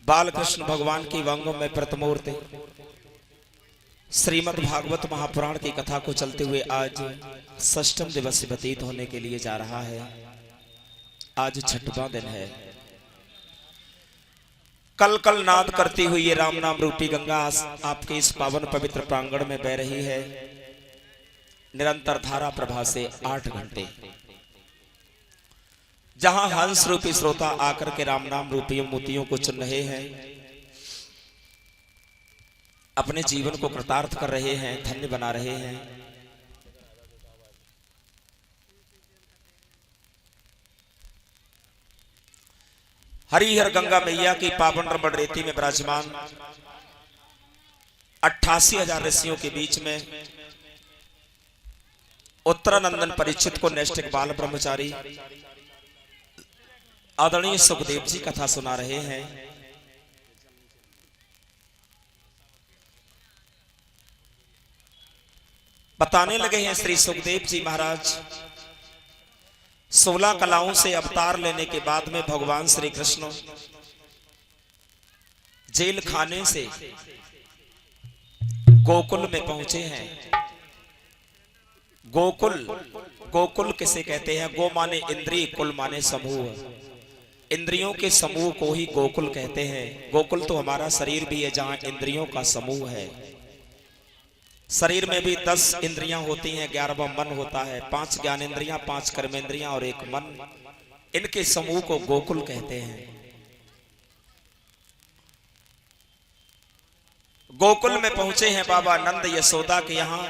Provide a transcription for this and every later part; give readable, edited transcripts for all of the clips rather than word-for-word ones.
बालकृष्ण भगवान की वांगों में प्रतिमूर्ति श्रीमद् भागवत महापुराण की कथा को चलते हुए आज षष्ठम दिवस व्यतीत होने के लिए जा रहा है। आज छठवां दिन है। कल कल नाद करती हुई ये राम नाम रूपी गंगा आपके इस पावन पवित्र प्रांगण में बह रही है। निरंतर धारा प्रभा से 8 घंटे जहां हंस रूपी श्रोता आकर के राम नाम रूपी मोतियों को चुन रहे हैं, अपने जीवन को कृतार्थ कर रहे हैं, धन्य बना रहे हैं। हरिहर गंगा मैया की पावन रमण रेती में विराजमान 88,000 ऋषियों के बीच में उत्तरानंदन परीक्षित को नैष्ठिक बाल ब्रह्मचारी आदरणीय सुखदेव जी कथा सुना रहे हैं। बताने लगे हैं श्री सुखदेव जी महाराज 16 कलाओं से अवतार लेने के बाद में भगवान श्री कृष्ण जेल खाने से गोकुल में पहुंचे हैं। गोकुल, गोकुल किसे कहते हैं? गो माने इंद्रिय, कुल माने समूह। इंद्रियों के समूह को ही गोकुल कहते हैं। गोकुल तो हमारा शरीर भी है जहां इंद्रियों का समूह है। शरीर में भी 10 इंद्रियां होती हैं, 11वां मन होता है, 5 ज्ञानेंद्रियां, 5 कर्मेंद्रियां और 1 मन। इनके समूह को गोकुल कहते हैं। गोकुल में पहुंचे हैं बाबा नंद यशोदा के यहां।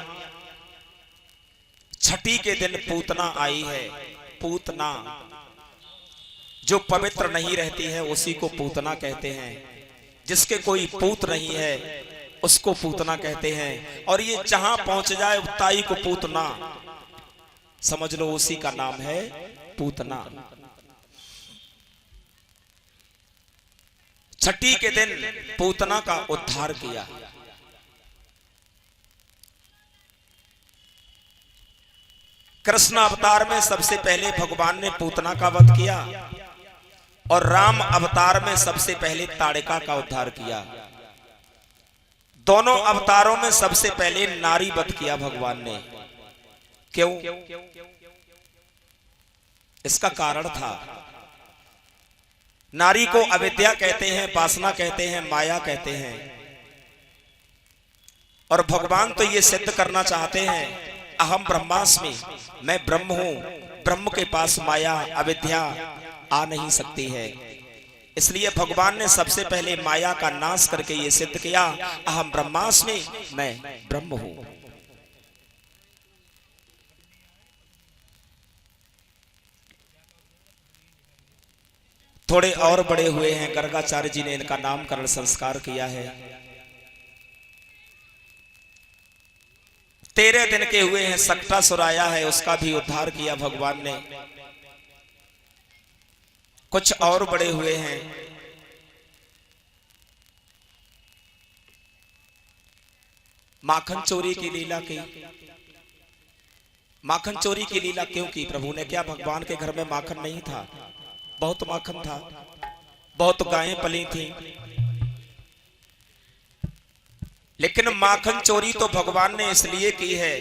छठी के दिन पूतना आई है। पूतना जो पवित्र नहीं रहती है उसी को पूतना कहते हैं। जिसके कोई पूत नहीं है उसको पूतना कहते हैं। और ये जहां पहुंच जाए ताई को पूतना समझ लो, उसी का नाम है पूतना। छठी के दिन पूतना का उद्धार किया। कृष्ण अवतार में सबसे पहले भगवान ने पूतना का वध किया और राम अवतार में सबसे पहले ताड़िका का उद्धार किया। दोनों अवतारों में सबसे पहले नारी वध किया भगवान ने। क्यों? इसका कारण था, नारी को अविद्या कहते हैं, वासना कहते हैं, माया कहते हैं। और भगवान तो ये सिद्ध करना चाहते हैं, अहम ब्रह्मास्मि, मैं ब्रह्म हूं। ब्रह्म के पास माया अविद्या आ नहीं सकती है। इसलिए भगवान ने सबसे पहले माया का नाश करके ये सिद्ध किया, अहम ब्रह्मास्मि, मैं ब्रह्म हूं। थोड़े और बड़े हुए हैं, गर्गाचार्य जी ने इनका नामकरण संस्कार किया है। 13 दिन के हुए हैं, सक्टा सुराया है, उसका भी उद्धार किया भगवान ने। कुछ और बड़े हुए हैं। माखन चोरी की लीला की। माखन चोरी की लीला क्यों की प्रभु ने? क्या भगवान के घर में माखन नहीं था? बहुत माखन था, बहुत गायें पली थी। लेकिन माखन चोरी तो भगवान ने इसलिए की है,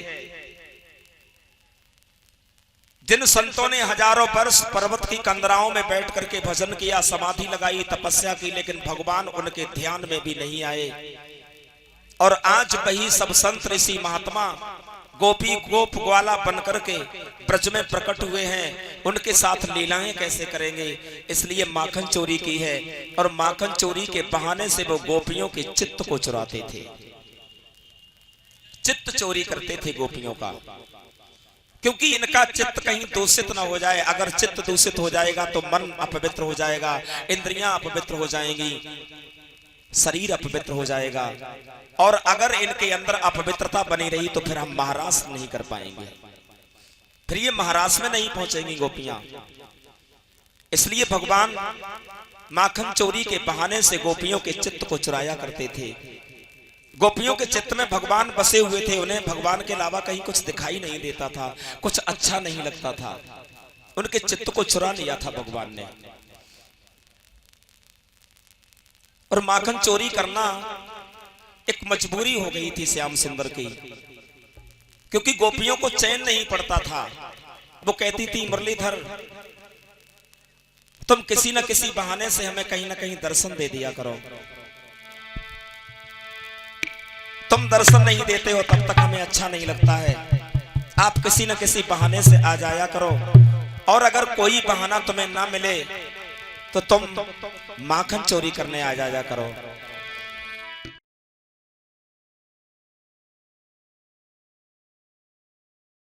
जिन संतों ने हजारों वर्ष पर्वत की कंदराओं में बैठ करके भजन किया, समाधि लगाई, तपस्या की, लेकिन भगवान उनके ध्यान में भी नहीं आए। और आज वही सब संत ऋषि महात्मा गोपी गोप ग्वाला बनकर के ब्रज में प्रकट हुए हैं। उनके साथ लीलाएं कैसे करेंगे? इसलिए माखन चोरी की है। और माखन चोरी के बहाने से वो गोपियों के चित्त को चुराते थे, चित्त चोरी करते थे गोपियों का, क्योंकि इनका चित्त कहीं दूषित ना हो जाए। अगर चित्त दूषित हो जाएगा तो मन अपवित्र हो जाएगा, इंद्रियां अपवित्र हो जाएंगी, शरीर अपवित्र हो जाएगा। और अगर इनके अंदर अपवित्रता बनी रही तो फिर हम महारास नहीं कर पाएंगे, फिर ये महारास में नहीं पहुंचेंगी गोपियां। इसलिए भगवान माखन चोरी के बहाने से गोपियों के चित्त को चुराया करते थे। गोपियों के चित्त में भगवान बसे हुए थे। उन्हें भगवान के अलावा कहीं कुछ दिखाई नहीं देता था, कुछ अच्छा नहीं लगता था। उनके चित्त को चुरा लिया था भगवान ने। और माखन चोरी करना एक मजबूरी हो गई थी श्याम सुंदर की, क्योंकि गोपियों को चैन नहीं पड़ता था। वो कहती थी मुरलीधर तुम किसी न किसी बहाने से हमें कहीं ना कहीं दर्शन दे दिया करो, तुम दर्शन नहीं देते हो तब तक हमें अच्छा नहीं लगता है, आप किसी न किसी बहाने से आ जाया करो, और अगर कोई बहाना तुम्हें ना मिले तो तुम माखन चोरी करने आ जाया करो।